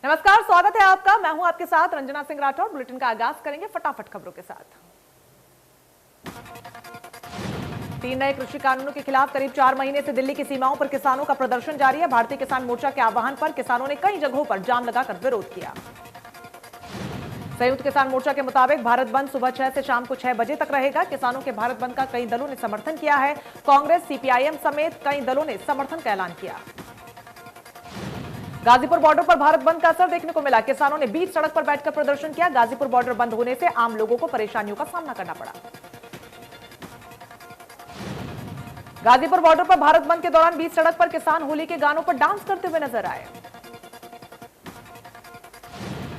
नमस्कार, स्वागत है आपका। मैं हूं आपके साथ रंजना सिंह राठौर। बुलेटिन का आगाज करेंगे फटाफट खबरों के साथ। 3 नए कृषि कानूनों के खिलाफ करीब 4 महीने से दिल्ली की सीमाओं पर किसानों का प्रदर्शन जारी है। भारतीय किसान मोर्चा के आह्वान पर किसानों ने कई जगहों पर जाम लगाकर विरोध किया। संयुक्त किसान मोर्चा के मुताबिक भारत बंद सुबह 6 से शाम को 6 बजे तक रहेगा। किसानों के भारत बंद का कई दलों ने समर्थन किया है। कांग्रेस, सीपीआईएम समेत कई दलों ने समर्थन का ऐलान किया। गाजीपुर बॉर्डर पर भारत बंद का असर देखने को मिला। किसानों ने बीच सड़क पर बैठकर प्रदर्शन किया। गाजीपुर बॉर्डर बंद होने से आम लोगों को परेशानियों का सामना करना पड़ा। गाजीपुर बॉर्डर पर भारत बंद के दौरान बीच सड़क पर किसान होली के गानों पर डांस करते हुए नजर आए।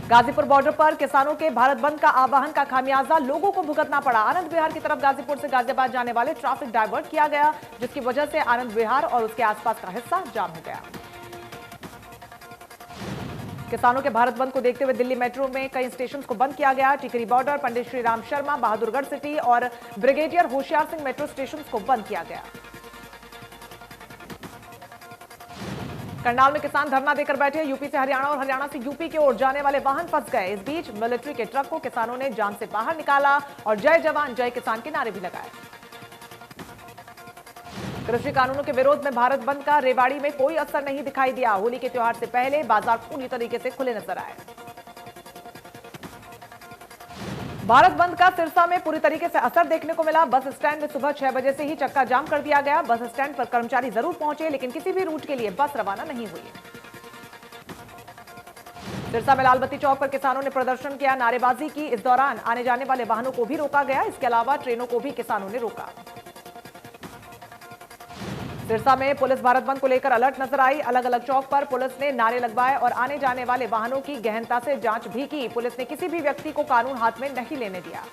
गाजीपुर बॉर्डर पर किसानों के भारत बंद का आह्वान का खामियाजा लोगों को भुगतना पड़ा। आनंद विहार की तरफ गाजीपुर से गाजियाबाद जाने वाले ट्रैफिक डायवर्ट किया गया, जिसकी वजह से आनंद विहार और उसके आसपास का हिस्सा जाम हो गया। किसानों के भारत बंद को देखते हुए दिल्ली मेट्रो में कई स्टेशन को बंद किया गया। टिकरी बॉर्डर, पंडित श्री राम शर्मा, बहादुरगढ़ सिटी और brigadier Hoshiyar Singh metro station को बंद किया गया। करनाल में किसान धरना देकर बैठे। यूपी से हरियाणा और हरियाणा से यूपी की ओर जाने वाले वाहन फंस गए। इस बीच मिलिट्री के ट्रक को किसानों ने जाम से बाहर निकाला और जय जवान जय किसान के नारे भी लगाए। कृषि कानूनों के विरोध में भारत बंद का रेवाड़ी में कोई असर नहीं दिखाई दिया। होली के त्योहार से पहले बाजार पूरी तरीके से खुले नजर आए। भारत बंद का सिरसा में पूरी तरीके से असर देखने को मिला। बस स्टैंड में सुबह 6 बजे से ही चक्का जाम कर दिया गया। बस स्टैंड पर कर्मचारी जरूर पहुंचे, लेकिन किसी भी रूट के लिए बस रवाना नहीं हुई। सिरसा में लालबत्ती चौक पर किसानों ने प्रदर्शन किया, नारेबाजी की। इस दौरान आने जाने वाले वाहनों को भी रोका गया। इसके अलावा ट्रेनों को भी किसानों ने रोका। सिरसा में पुलिस भारत बंद को लेकर अलर्ट नजर आई। अलग अलग चौक पर पुलिस ने नारे लगवाए और आने जाने वाले वाहनों की गहनता से जांच भी की। पुलिस ने किसी भी व्यक्ति को कानून हाथ में नहीं लेने दिया।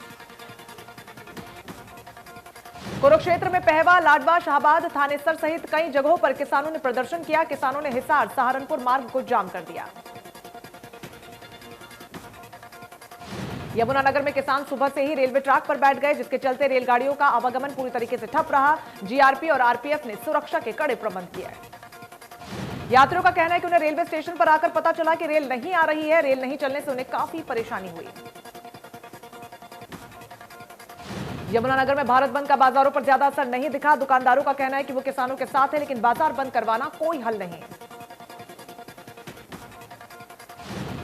कुरुक्षेत्र में पहवा, लाडवा, शाहबाद, थानेसर सहित कई जगहों पर किसानों ने प्रदर्शन किया। किसानों ने हिसार सहारनपुर मार्ग को जाम कर दिया। यमुनानगर में किसान सुबह से ही रेलवे ट्रैक पर बैठ गए, जिसके चलते रेलगाड़ियों का आवागमन पूरी तरीके से ठप रहा। जीआरपी और आरपीएफ ने सुरक्षा के कड़े प्रबंध किए। यात्रियों का कहना है कि उन्हें रेलवे स्टेशन पर आकर पता चला कि रेल नहीं आ रही है। रेल नहीं चलने से उन्हें काफी परेशानी हुई। यमुनानगर में भारत बंद का बाजारों पर ज्यादा असर नहीं दिखा। दुकानदारों का कहना है कि वो किसानों के साथ है, लेकिन बाजार बंद करवाना कोई हल नहीं।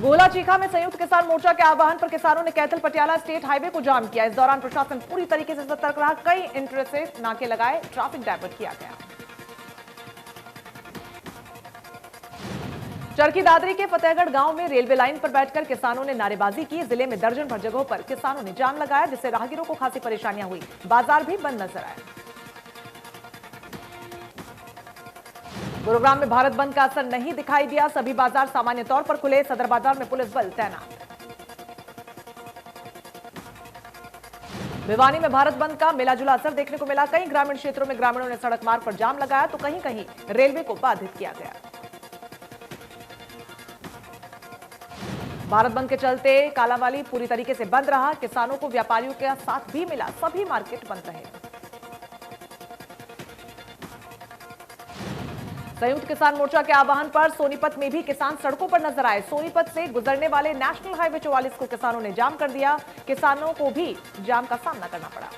गोला चीखा में संयुक्त किसान मोर्चा के आह्वान पर किसानों ने कैथल पटियाला स्टेट हाईवे को जाम किया। इस दौरान प्रशासन पूरी तरीके से सतर्क रहा। कई इंटरचेक नाके लगाए, ट्रैफिक डायवर्ट किया गया। चरखी दादरी के फतेहगढ़ गांव में रेलवे लाइन पर बैठकर किसानों ने नारेबाजी की। जिले में दर्जन भर जगहों पर किसानों ने जाम लगाया, जिससे राहगीरों को खासी परेशानियां हुई। बाजार भी बंद नजर आए। गुरुग्राम में भारत बंद का असर नहीं दिखाई दिया। सभी बाजार सामान्य तौर पर खुले। सदर बाजार में पुलिस बल तैनात। भिवानी में भारत बंद का मिलाजुला असर देखने को मिला। कई ग्रामीण क्षेत्रों में ग्रामीणों ने सड़क मार्ग पर जाम लगाया, तो कहीं कहीं रेलवे को बाधित किया गया। भारत बंद के चलते कालांवाली पूरी तरीके से बंद रहा। किसानों को व्यापारियों के साथ भी मिला। सभी मार्केट बंद रहे। संयुक्त किसान मोर्चा के आह्वान पर सोनीपत में भी किसान सड़कों पर नजर आए। सोनीपत से गुजरने वाले नेशनल हाईवे 44 को किसानों ने जाम कर दिया। किसानों को भी जाम का सामना करना पड़ा।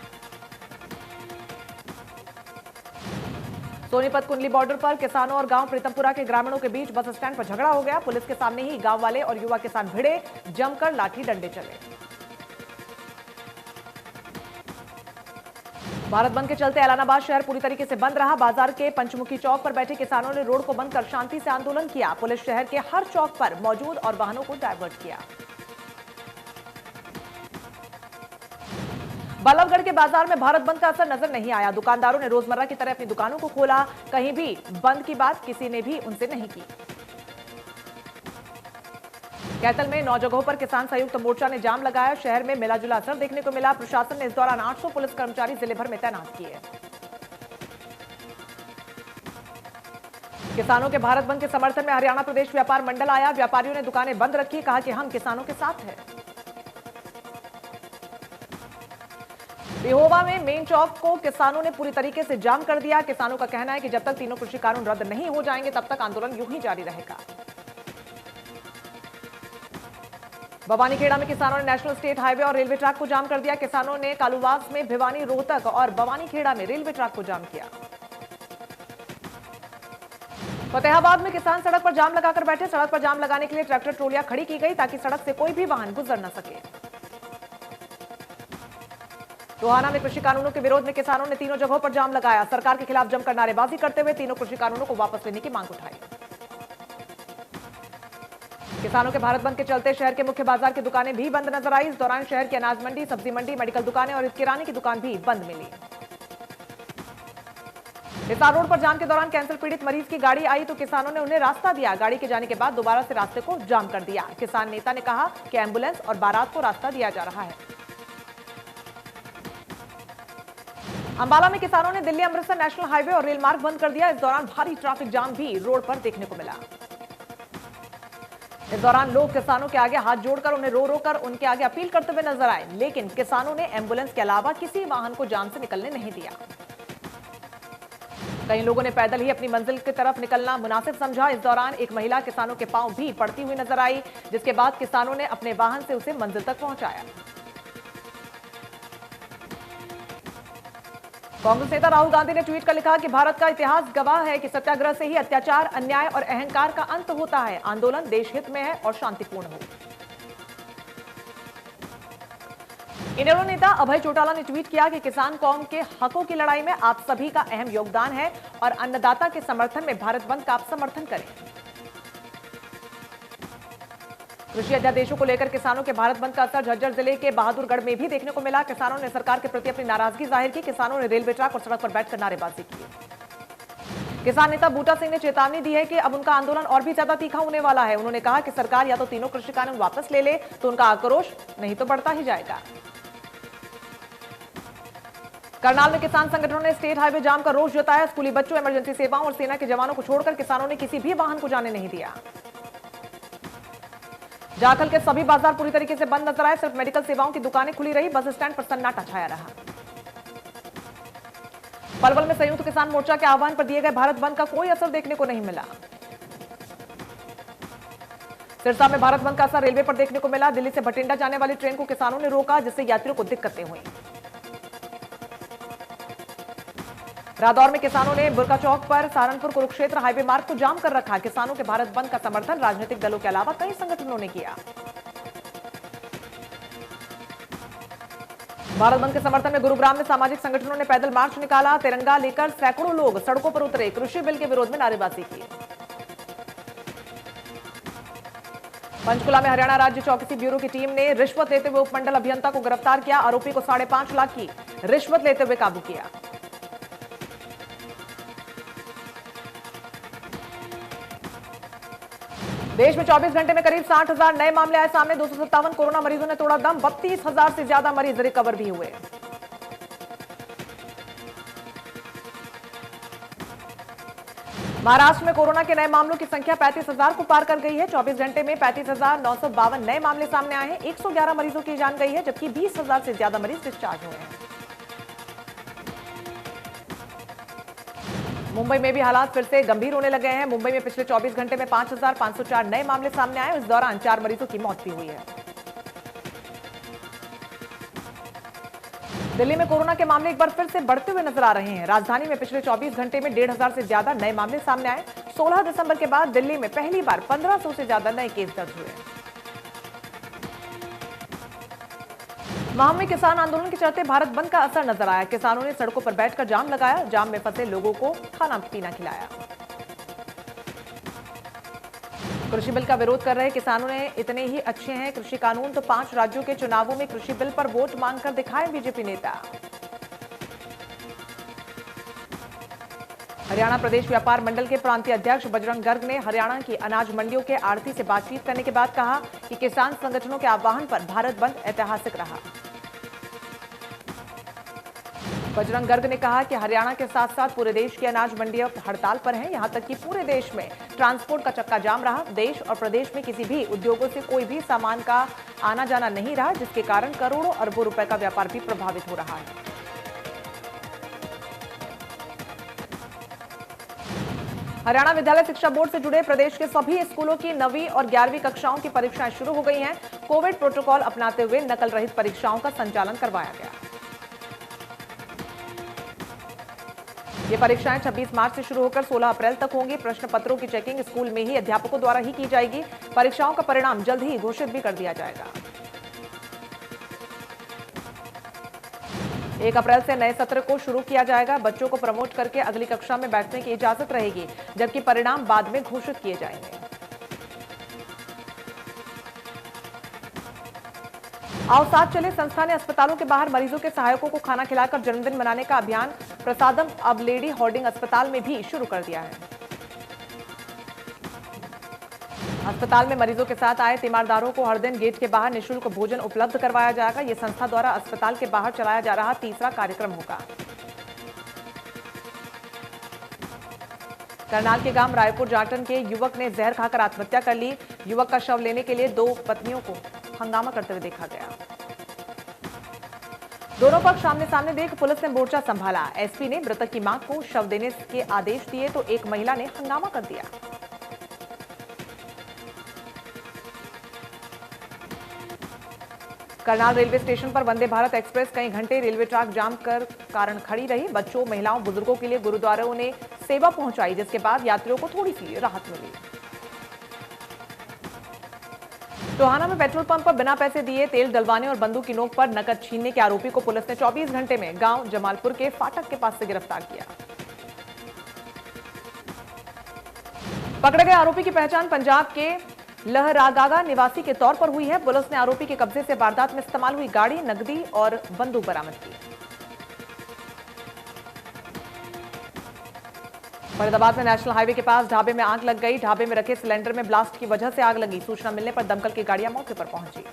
सोनीपत कुंडली बॉर्डर पर किसानों और गांव प्रीतमपुरा के ग्रामीणों के बीच बस स्टैंड पर झगड़ा हो गया। पुलिस के सामने ही गांव वाले और युवा किसान भिड़े, जमकर लाठी डंडे चले। भारत बंद के चलते ऐलानाबाद शहर पूरी तरीके से बंद रहा। बाजार के पंचमुखी चौक पर बैठे किसानों ने रोड को बंद कर शांति से आंदोलन किया। पुलिस शहर के हर चौक पर मौजूद और वाहनों को डायवर्ट किया। बल्लभगढ़ के बाजार में भारत बंद का असर नजर नहीं आया। दुकानदारों ने रोजमर्रा की तरह अपनी दुकानों को खोला। कहीं भी बंद की बात किसी ने भी उनसे नहीं की। कैथल में 9 जगहों पर किसान संयुक्त मोर्चा ने जाम लगाया। शहर में मिलाजुला असर देखने को मिला। प्रशासन ने इस दौरान 800 पुलिस कर्मचारी जिले भर में तैनात किए। किसानों के भारत बंद के समर्थन में हरियाणा प्रदेश व्यापार मंडल आया। व्यापारियों ने दुकानें बंद रखी, कहा कि हम किसानों के साथ हैं। पेहोवा में मेन चौक को किसानों ने पूरी तरीके से जाम कर दिया। किसानों का कहना है कि जब तक तीनों कृषि कानून रद्द नहीं हो जाएंगे, तब तक आंदोलन यूं ही जारी रहेगा। भवानीखेड़ा में किसानों ने नेशनल स्टेट हाईवे और रेलवे ट्रैक को जाम कर दिया। किसानों ने कालूवास में भिवानी, रोहतक और भवानीखेड़ा में रेलवे ट्रैक को जाम किया। फतेहाबाद में किसान सड़क पर जाम लगाकर बैठे। सड़क पर जाम लगाने के लिए ट्रैक्टर ट्रोलियां खड़ी की गई ताकि सड़क से कोई भी वाहन गुजर न सके। टोहाना में कृषि कानूनों के विरोध में किसानों ने तीनों जगहों पर जाम लगाया। सरकार के खिलाफ जमकर नारेबाजी करते हुए तीनों कृषि कानूनों को वापस लेने की मांग उठाई। किसानों के भारत बंद के चलते शहर के मुख्य बाजार की दुकानें भी बंद नजर आई। इस दौरान शहर की अनाज मंडी, सब्जी मंडी, मेडिकल दुकानें और किराने की दुकान भी बंद मिली। हिसार रोड पर जाम के दौरान कैंसर पीड़ित मरीज की गाड़ी आई तो किसानों ने उन्हें रास्ता दिया। गाड़ी के जाने के बाद दोबारा से रास्ते को जाम कर दिया। किसान नेता ने कहा कि एम्बुलेंस और बारात को रास्ता दिया जा रहा है। अंबाला में किसानों ने दिल्ली अमृतसर नेशनल हाईवे और रेल मार्ग बंद कर दिया। इस दौरान भारी ट्रैफिक जाम भी रोड पर देखने को मिला। इस दौरान लोग किसानों के आगे हाथ जोड़कर उन्हें रो रो कर उनके आगे अपील करते हुए नजर आए, लेकिन किसानों ने एम्बुलेंस के अलावा किसी वाहन को जाम से निकलने नहीं दिया। कई लोगों ने पैदल ही अपनी मंजिल की तरफ निकलना मुनासिब समझा। इस दौरान एक महिला किसानों के पांव भी पड़ती हुई नजर आई, जिसके बाद किसानों ने अपने वाहन से उसे मंजिल तक पहुंचाया। कांग्रेस नेता राहुल गांधी ने ट्वीट कर लिखा कि भारत का इतिहास गवाह है कि सत्याग्रह से ही अत्याचार, अन्याय और अहंकार का अंत होता है। आंदोलन देश हित में है और शांतिपूर्ण हो। इनेलो नेता अभय चौटाला ने ट्वीट किया कि किसान कौम के हकों की लड़ाई में आप सभी का अहम योगदान है और अन्नदाता के समर्थन में भारत बंद का आप समर्थन करें। कृषि अध्यादेशों को लेकर किसानों के भारत बंद का असर झज्जर जिले के बहादुरगढ़ में भी देखने को मिला। किसानों ने सरकार के प्रति अपनी नाराजगी जाहिर की। किसानों ने रेलवे ट्रैक और सड़क पर बैठकर नारेबाजी की। किसान नेता बूटा सिंह ने चेतावनी दी है कि अब उनका आंदोलन और भी ज्यादा तीखा होने वाला है। उन्होंने कहा कि सरकार या तो तीनों कृषि कानून वापस ले ले तो उनका आक्रोश नहीं तो बढ़ता ही जाएगा। करनाल में किसान संगठनों ने स्टेट हाईवे जाम का रोष जताया। स्कूली बच्चों, इमरजेंसी सेवाओं और सेना के जवानों को छोड़कर किसानों ने किसी भी वाहन को जाने नहीं दिया। जाखल के सभी बाजार पूरी तरीके से बंद नजर आए। सिर्फ मेडिकल सेवाओं की दुकानें खुली रही। बस स्टैंड पर सन्नाटा छाया रहा। पलवल में संयुक्त किसान मोर्चा के आह्वान पर दिए गए भारत बंद का कोई असर देखने को नहीं मिला। सिरसा में भारत बंद का असर रेलवे पर देखने को मिला। दिल्ली से भटिंडा जाने वाली ट्रेन को किसानों ने रोका, जिससे यात्रियों को दिक्कतें हुई। रादौर में किसानों ने बुरका चौक पर सहारनपुर कुरुक्षेत्र हाईवे मार्ग को जाम कर रखा। किसानों के भारत बंद का समर्थन राजनीतिक दलों के अलावा कई संगठनों ने किया। भारत बंद के समर्थन में गुरुग्राम में सामाजिक संगठनों ने पैदल मार्च निकाला। तिरंगा लेकर सैकड़ों लोग सड़कों पर उतरे। कृषि बिल के विरोध में नारेबाजी की। पंचकुला में हरियाणा राज्य चौकसी ब्यूरो की टीम ने रिश्वत लेते हुए उपमंडल अभियंता को गिरफ्तार किया। आरोपी को 5.5 लाख की रिश्वत लेते हुए काबू किया। देश में 24 घंटे में करीब 60,000 नए मामले आए सामने। 257 कोरोना मरीजों ने तोड़ा दम। 32,000 से ज्यादा मरीज रिकवर भी हुए। महाराष्ट्र में कोरोना के नए मामलों की संख्या 35,000 को पार कर गई है। 24 घंटे में 35,952 नए मामले सामने आए हैं। 111 मरीजों की जान गई है, जबकि 20,000 से ज्यादा मरीज डिस्चार्ज हुए हैं। मुंबई में भी हालात फिर से गंभीर होने लगे हैं। मुंबई में पिछले 24 घंटे में 5,504 नए मामले सामने आए। इस दौरान 4 मरीजों की मौत भी हुई है। दिल्ली में कोरोना के मामले एक बार फिर से बढ़ते हुए नजर आ रहे हैं। राजधानी में पिछले 24 घंटे में 1,500 से ज्यादा नए मामले सामने आए। 16 दिसंबर के बाद दिल्ली में पहली बार 1,500 से ज्यादा नए केस दर्ज हुए। माह में किसान आंदोलन के चलते भारत बंद का असर नजर आया। किसानों ने सड़कों पर बैठकर जाम लगाया। जाम में फंसे लोगों को खाना पीना खिलाया। कृषि बिल का विरोध कर रहे किसानों ने इतने ही अच्छे हैं कृषि कानून तो 5 राज्यों के चुनावों में कृषि बिल पर वोट मांगकर दिखाए बीजेपी नेता। हरियाणा प्रदेश व्यापार मंडल के प्रांतीय अध्यक्ष बजरंग गर्ग ने हरियाणा की अनाज मंडियों के आढ़ती से बातचीत करने के बाद कहा कि किसान संगठनों के आह्वान पर भारत बंद ऐतिहासिक रहा। बजरंग गर्ग ने कहा कि हरियाणा के साथ साथ पूरे देश की अनाज मंडियां हड़ताल पर हैं। यहां तक कि पूरे देश में ट्रांसपोर्ट का चक्का जाम रहा। देश और प्रदेश में किसी भी उद्योगों से कोई भी सामान का आना जाना नहीं रहा, जिसके कारण करोड़ों अरबों रुपए का व्यापार भी प्रभावित हो रहा है। हरियाणा विद्यालय शिक्षा बोर्ड से जुड़े प्रदेश के सभी स्कूलों की 9वीं और 11वीं कक्षाओं की परीक्षाएं शुरू हो गई हैं। कोविड प्रोटोकॉल अपनाते हुए नकल रहित परीक्षाओं का संचालन करवाया गया। ये परीक्षाएं 26 मार्च से शुरू होकर 16 अप्रैल तक होंगी। प्रश्न पत्रों की चेकिंग स्कूल में ही अध्यापकों द्वारा ही की जाएगी। परीक्षाओं का परिणाम जल्द ही घोषित भी कर दिया जाएगा। 1 अप्रैल से नए सत्र को शुरू किया जाएगा। बच्चों को प्रमोट करके अगली कक्षा में बैठने की इजाजत रहेगी, जबकि परिणाम बाद में घोषित किए जाएंगे। आओ साथ चले संस्था ने अस्पतालों के बाहर मरीजों के सहायकों को खाना खिलाकर जन्मदिन मनाने का अभियान प्रसादम अब लेडी होर्डिंग अस्पताल में भी शुरू कर दिया है। अस्पताल में मरीजों के साथ आए तीमारदारों को हर दिन गेट के बाहर निःशुल्क भोजन उपलब्ध करवाया जाएगा। यह संस्था द्वारा अस्पताल के बाहर चलाया जा रहा तीसरा कार्यक्रम होगा। करनाल के गांव रायपुर जाटन के युवक ने जहर खाकर आत्महत्या कर ली। युवक का शव लेने के लिए 2 पत्नियों को हंगामा करते हुए देखा गया। दोनों पक्ष आमने सामने देख पुलिस ने मोर्चा संभाला। एसपी ने मृतक की मां को शव देने के आदेश दिए तो एक महिला ने हंगामा कर दिया। करनाल रेलवे स्टेशन पर वंदे भारत एक्सप्रेस कई घंटे रेलवे ट्रैक जाम कर कारण खड़ी रही। बच्चों, महिलाओं, बुजुर्गों के लिए गुरुद्वारों ने सेवा पहुंचाई, जिसके बाद यात्रियों को थोड़ी सी राहत मिली। टोहाना में पेट्रोल पंप पर बिना पैसे दिए तेल डलवाने और बंदूक की नोक पर नकद छीनने के आरोपी को पुलिस ने 24 घंटे में गांव जमालपुर के फाटक के पास से गिरफ्तार किया। पकड़े गए आरोपी की पहचान पंजाब के लहरागागा निवासी के तौर पर हुई है। पुलिस ने आरोपी के कब्जे से वारदात में इस्तेमाल हुई गाड़ी, नकदी और बंदूक बरामद की। फरीदाबाद में नेशनल हाईवे के पास ढाबे में आग लग गई। ढाबे में रखे सिलेंडर में ब्लास्ट की वजह से आग लगी। सूचना मिलने पर दमकल की गाड़ियां मौके पर पहुंची।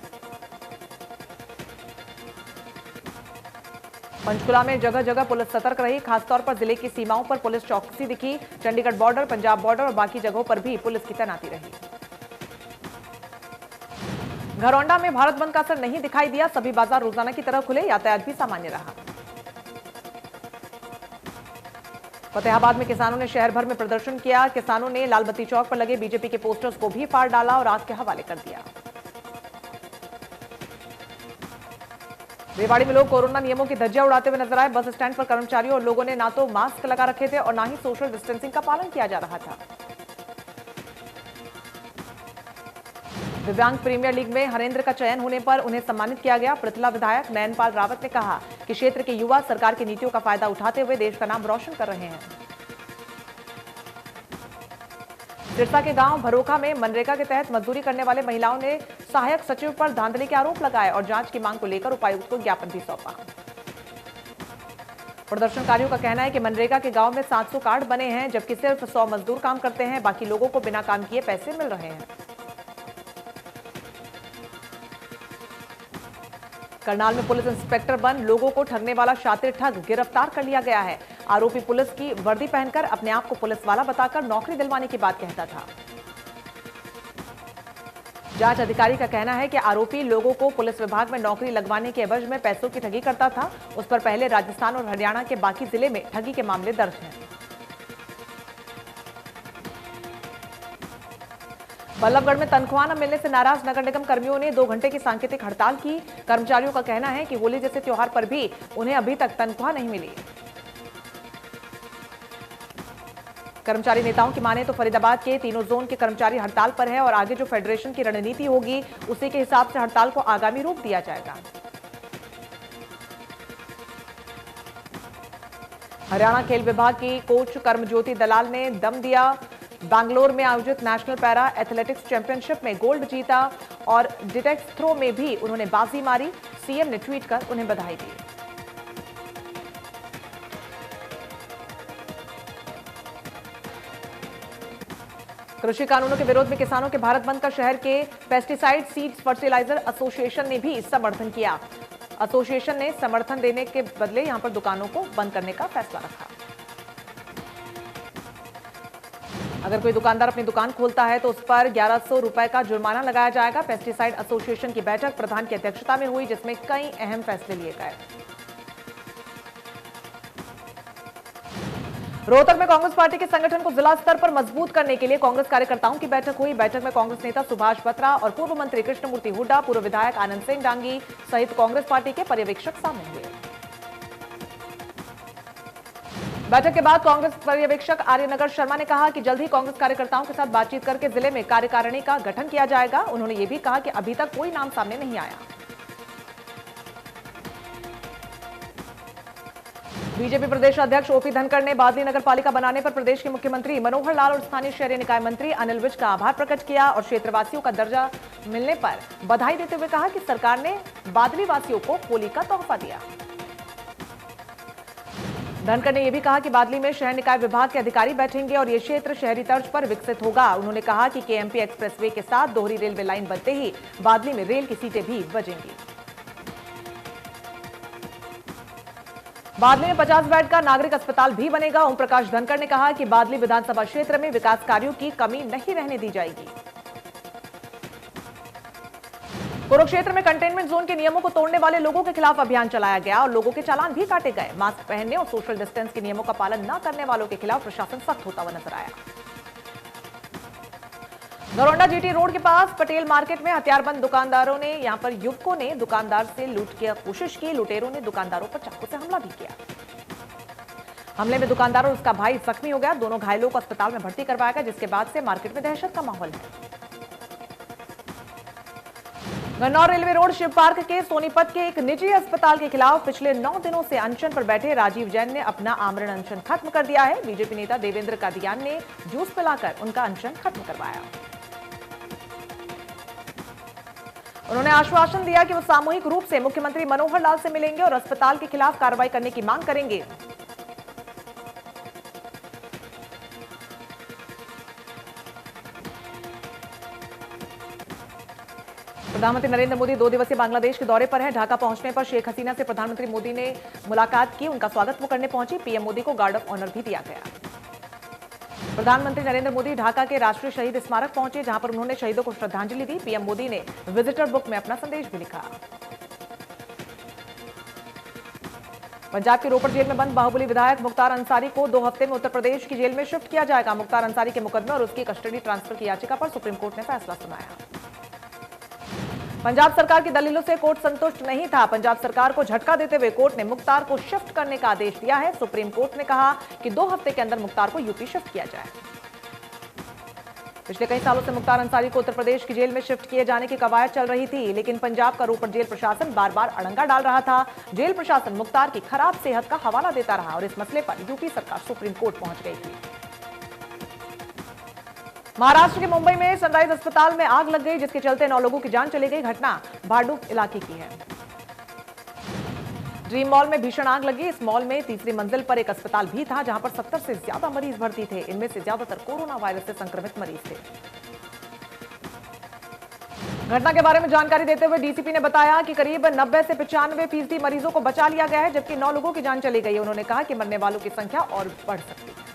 पंचकुला में जगह जगह पुलिस सतर्क रही। खासतौर पर जिले की सीमाओं पर पुलिस चौकसी दिखी। चंडीगढ़ बॉर्डर, पंजाब बॉर्डर और बाकी जगहों पर भी पुलिस की तैनाती रही। घरौंडा में भारत बंद का असर नहीं दिखाई दिया। सभी बाजार रोजाना की तरह खुले, यातायात भी सामान्य रहा। फतेहाबाद में किसानों ने शहर भर में प्रदर्शन किया। किसानों ने लालबत्ती चौक पर लगे बीजेपी के पोस्टर्स को भी फाड़ डाला और आग के हवाले कर दिया। रेवाड़ी में लोग कोरोना नियमों की धज्जियां उड़ाते हुए नजर आए। बस स्टैंड पर कर्मचारियों और लोगों ने ना तो मास्क लगा रखे थे और ना ही सोशल डिस्टेंसिंग का पालन किया जा रहा था। दिव्यांग प्रीमियर लीग में हरेंद्र का चयन होने पर उन्हें सम्मानित किया गया। पृथला विधायक नयनपाल रावत ने कहा कि क्षेत्र के युवा सरकार की नीतियों का फायदा उठाते हुए देश का नाम रोशन कर रहे हैं। सिरसा के गांव भरोखा में मनरेगा के तहत मजदूरी करने वाले महिलाओं ने सहायक सचिव पर धांधली के आरोप लगाए और जांच की मांग को लेकर उपायुक्त को ज्ञापन भी सौंपा। प्रदर्शनकारियों का कहना है कि मनरेगा के गांव में 700 कार्ड बने हैं, जबकि सिर्फ 100 मजदूर काम करते हैं। बाकी लोगों को बिना काम किए पैसे मिल रहे हैं। करनाल में पुलिस इंस्पेक्टर बन लोगों को ठगने वाला शातिर ठग गिरफ्तार कर लिया गया है। आरोपी पुलिस की वर्दी पहनकर अपने आप को पुलिस वाला बताकर नौकरी दिलवाने की बात कहता था। जांच अधिकारी का कहना है कि आरोपी लोगों को पुलिस विभाग में नौकरी लगवाने के एवज में पैसों की ठगी करता था। उस पर पहले राजस्थान और हरियाणा के बाकी जिले में ठगी के मामले दर्ज हैं। बल्लभगढ़ में तनख्वाह न मिलने से नाराज नगर निगम कर्मियों ने 2 घंटे की सांकेतिक हड़ताल की। कर्मचारियों का कहना है कि होली जैसे त्योहार पर भी उन्हें अभी तक तनख्वाह नहीं मिली। कर्मचारी नेताओं की माने तो फरीदाबाद के तीनों जोन के कर्मचारी हड़ताल पर है और आगे जो फेडरेशन की रणनीति होगी उसी के हिसाब से हड़ताल को आगामी रूप दिया जाएगा। हरियाणा खेल विभाग की कोच कर्मज्योति दलाल ने दम दिया। बैंगलोर में आयोजित नेशनल पैरा एथलेटिक्स चैंपियनशिप में गोल्ड जीता और डिटेक्स थ्रो में भी उन्होंने बाजी मारी। सीएम ने ट्वीट कर उन्हें बधाई दी। कृषि कानूनों के विरोध में किसानों के भारत बंद का शहर के पेस्टिसाइड सीड्स फर्टिलाइजर एसोसिएशन ने भी समर्थन किया। एसोसिएशन ने समर्थन देने के बदले यहां पर दुकानों को बंद करने का फैसला रखा। अगर कोई दुकानदार अपनी दुकान खोलता है तो उस पर 1100 रुपए का जुर्माना लगाया जाएगा। पेस्टिसाइड एसोसिएशन की बैठक प्रधान की अध्यक्षता में हुई, जिसमें कई अहम फैसले लिए गए। रोहतक में कांग्रेस पार्टी के संगठन को जिला स्तर पर मजबूत करने के लिए कांग्रेस कार्यकर्ताओं की बैठक हुई। बैठक में कांग्रेस नेता सुभाष बत्रा और पूर्व मंत्री कृष्णमूर्ति हुड्डा, पूर्व विधायक आनंद सिंह डांगी सहित कांग्रेस पार्टी के पर्यवेक्षक शामिल हुए। बैठक के बाद कांग्रेस पर्यवेक्षक आर्यनगर शर्मा ने कहा कि जल्द ही कांग्रेस कार्यकर्ताओं के साथ बातचीत करके जिले में कार्यकारिणी का गठन किया जाएगा। उन्होंने ये भी कहा कि अभी तक कोई नाम सामने नहीं आया। बीजेपी प्रदेश अध्यक्ष ओपी धनखड़ ने बादली नगर पालिका बनाने पर प्रदेश के मुख्यमंत्री मनोहर लाल और स्थानीय शहरी निकाय मंत्री अनिल विज का आभार प्रकट किया और क्षेत्रवासियों का दर्जा मिलने पर बधाई देते हुए कहा कि सरकार ने बादली वासियों को होली का तोहफा दिया। धनखड़ ने यह भी कहा कि बादली में शहर निकाय विभाग के अधिकारी बैठेंगे और यह क्षेत्र शहरी तर्ज पर विकसित होगा। उन्होंने कहा कि केएमपी एक्सप्रेसवे के साथ दोहरी रेलवे लाइन बनते ही बादली में रेल की सीटें भी बजेंगी। बादली में 50 बेड का नागरिक अस्पताल भी बनेगा। ओम प्रकाश धनखड़ ने कहा कि बादली विधानसभा क्षेत्र में विकास कार्यों की कमी नहीं रहने दी जाएगी। कुरुक्षेत्र में कंटेनमेंट जोन के नियमों को तोड़ने वाले लोगों के खिलाफ अभियान चलाया गया और लोगों के चालान भी काटे गए। मास्क पहनने और सोशल डिस्टेंस के नियमों का पालन न करने वालों के खिलाफ प्रशासन सख्त होता हुआ नजर आया। नरौंडा जीटी रोड के पास पटेल मार्केट में हथियारबंद दुकानदारों ने यहां पर युवकों ने दुकानदार से लूट की कोशिश की। लुटेरों ने दुकानदारों पर चाकू से हमला भी किया। हमले में दुकानदार और उसका भाई जख्मी हो गया। दोनों घायलों को अस्पताल में भर्ती करवाया गया, जिसके बाद से मार्केट में दहशत का माहौल है। Gannaur railway road Shiv park के सोनीपत के एक निजी अस्पताल के खिलाफ पिछले 9 दिनों से अनशन पर बैठे राजीव जैन ने अपना आमरण अनशन खत्म कर दिया है। बीजेपी नेता देवेंद्र कादियान ने जूस पिलाकर उनका अनशन खत्म करवाया। उन्होंने आश्वासन दिया कि वो सामूहिक रूप से मुख्यमंत्री मनोहर लाल से मिलेंगे और अस्पताल के खिलाफ कार्रवाई करने की मांग करेंगे। प्रधानमंत्री नरेंद्र मोदी 2 दिवसीय बांग्लादेश के दौरे पर हैं। ढाका पहुंचने पर शेख हसीना से प्रधानमंत्री मोदी ने मुलाकात की। उनका स्वागत वो करने पहुंची। पीएम मोदी को गार्ड ऑफ ऑनर भी दिया गया। प्रधानमंत्री नरेंद्र मोदी ढाका के राष्ट्रीय शहीद स्मारक पहुंचे, जहां पर उन्होंने शहीदों को श्रद्धांजलि दी। पीएम मोदी ने विजिटर बुक में अपना संदेश भी लिखा। पंजाब के रोपड़ जेल में बंद बाहुबली विधायक मुख्तार अंसारी को 2 हफ्ते में उत्तर प्रदेश की जेल में शिफ्ट किया जाएगा। मुख्तार अंसारी के मुकदमे और उसकी कस्टडी ट्रांसफर की याचिका पर सुप्रीम कोर्ट ने फैसला सुनाया। पंजाब सरकार की दलीलों से कोर्ट संतुष्ट नहीं था। पंजाब सरकार को झटका देते हुए कोर्ट ने मुख्तार को शिफ्ट करने का आदेश दिया है। सुप्रीम कोर्ट ने कहा कि 2 हफ्ते के अंदर मुख्तार को यूपी शिफ्ट किया जाए। पिछले कई सालों से मुख्तार अंसारी को उत्तर प्रदेश की जेल में शिफ्ट किए जाने की कवायद चल रही थी, लेकिन पंजाब का रोपड़ जेल प्रशासन बार बार अड़ंगा डाल रहा था। जेल प्रशासन मुख्तार की खराब सेहत का हवाला देता रहा और इस मसले पर यूपी सरकार सुप्रीम कोर्ट पहुंच गई थी। महाराष्ट्र के मुंबई में सनराइज अस्पताल में आग लग गई, जिसके चलते 9 लोगों की जान चली गई। घटना भाडुप इलाके की है। ड्रीम मॉल में भीषण आग लगी। इस मॉल में तीसरी मंजिल पर एक अस्पताल भी था, जहां पर 70 से ज्यादा मरीज भर्ती थे। इनमें से ज्यादातर कोरोना वायरस से संक्रमित मरीज थे। घटना के बारे में जानकारी देते हुए डीसीपी ने बताया कि करीब 90 से 95% मरीजों को बचा लिया गया है, जबकि 9 लोगों की जान चली गई। उन्होंने कहा कि मरने वालों की संख्या और बढ़ सकती है।